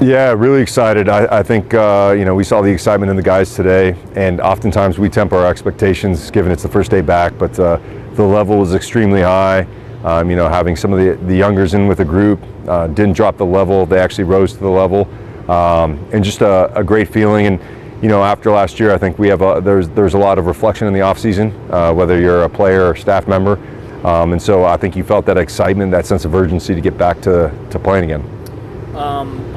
Yeah, really excited. I think we saw the excitement in the guys today, and oftentimes we temper our expectations given it's the first day back, but the level was extremely high. Having some of the youngers in with the group didn't drop the level, they actually rose to the level, and just a great feeling. And after last year, I think we have there's a lot of reflection in the off season, whether you're a player or staff member, and so I think you felt that excitement, that sense of urgency to get back to playing again.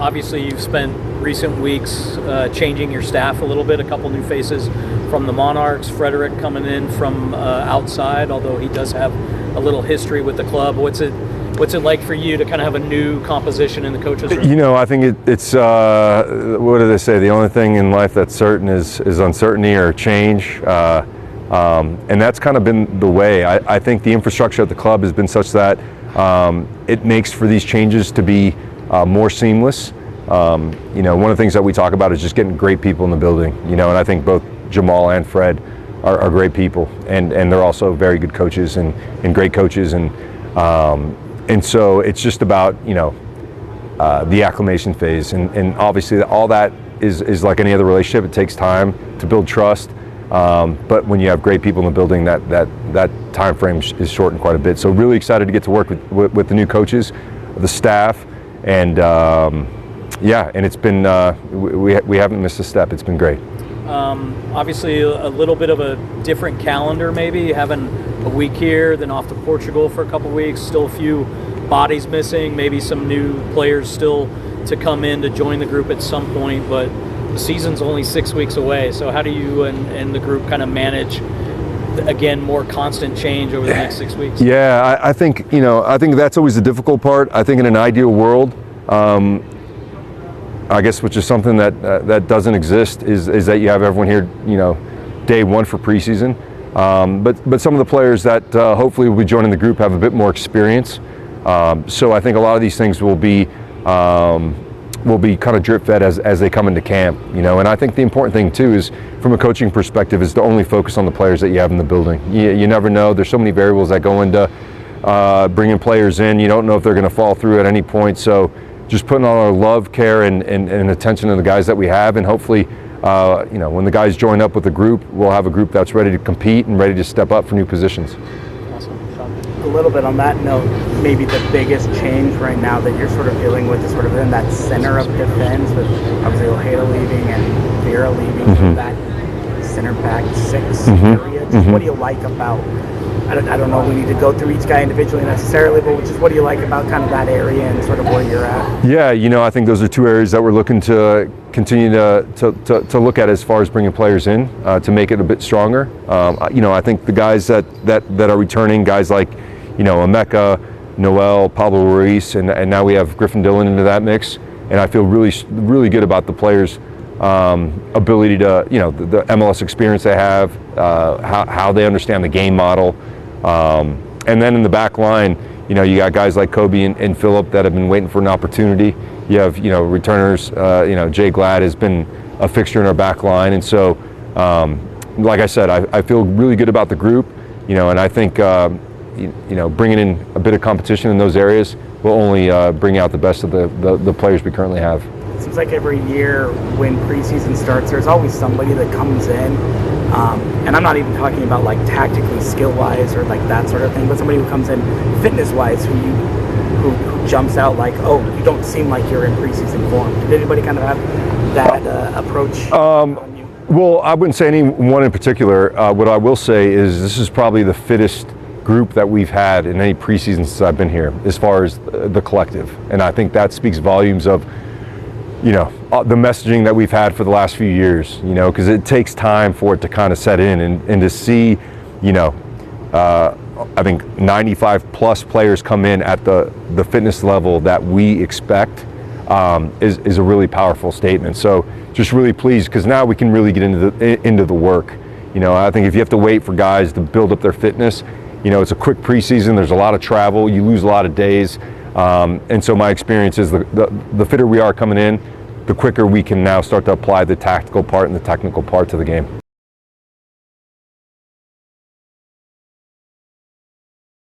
Obviously, you've spent recent weeks changing your staff a little bit, a couple new faces from the Monarchs, Frederick coming in from outside, although he does have a little history with the club. What's it like for you to kind of have a new composition in the coaches room? I think it's what do they say? The only thing in life that's certain is uncertainty or change. And that's kind of been the way. I think the infrastructure at the club has been such that it makes for these changes to be more seamless. One of the things that we talk about is just getting great people in the building. And I think both Jamal and Fred are great people, and they're also very good coaches and great coaches, and so it's just about the acclimation phase, and obviously all that is like any other relationship. It takes time to build trust, but when you have great people in the building, that time frame is shortened quite a bit. So really excited to get to work with the new coaches, the staff. And and it's been we haven't missed a step. It's been great. Obviously, a little bit of a different calendar, maybe having a week here, then off to Portugal for a couple weeks. Still a few bodies missing, maybe some new players still to come in to join the group at some point. But the season's only 6 weeks away. So how do you and the group kind of manage, again, more constant change over the next 6 weeks? Yeah, I think that's always the difficult part. I think in an ideal world, I guess, which is something that doesn't exist, is that you have everyone here, day one for preseason. But some of the players that hopefully will be joining the group have a bit more experience. So I think a lot of these things will be kind of drip fed as they come into camp, And I think the important thing too is, from a coaching perspective, is to only focus on the players that you have in the building. You never know. There's so many variables that go into bringing players in. You don't know if they're going to fall through at any point. So just putting all our love, care, and attention to the guys that we have, and hopefully, when the guys join up with the group, we'll have a group that's ready to compete and ready to step up for new positions. A little bit on that note, maybe the biggest change right now that you're sort of dealing with is sort of in that center of defense, with obviously Ojeda leaving and Vera leaving, that center back 6 area. What do you like about, I don't know, we need to go through each guy individually necessarily, but just what do you like about kind of that area and sort of where you're at? Yeah, I think those are two areas that we're looking to continue to look at as far as bringing players in to make it a bit stronger. I think the guys that are returning, guys like Emeka, Noel, Pablo Ruiz, and now we have Griffin Dillon into that mix, and I feel really good about the players' ability to, the MLS experience they have, how they understand the game model, and then in the back line, you got guys like Kobe and Phillip that have been waiting for an opportunity. You have, returners, Jay Glad has been a fixture in our back line, and so, like I said, I feel really good about the group, and I think, bringing in a bit of competition in those areas will only bring out the best of the players we currently have. It seems like every year when preseason starts, there's always somebody that comes in, and I'm not even talking about like tactically, skill-wise, or like that sort of thing, but somebody who comes in fitness-wise who jumps out like, oh, you don't seem like you're in preseason form. Did anybody kind of have that approach on you? Well, I wouldn't say anyone in particular. What I will say is this is probably the fittest group that we've had in any preseason since I've been here, as far as the collective, and I think that speaks volumes of the messaging that we've had for the last few years, because it takes time for it to kind of set in, and to see I think 95 plus players come in at the fitness level that we expect is a really powerful statement. So just really pleased, because now we can really get into the work. I think if you have to wait for guys to build up their fitness, it's a quick preseason, there's a lot of travel, you lose a lot of days, and so my experience is the fitter we are coming in, the quicker we can now start to apply the tactical part and the technical part to the game.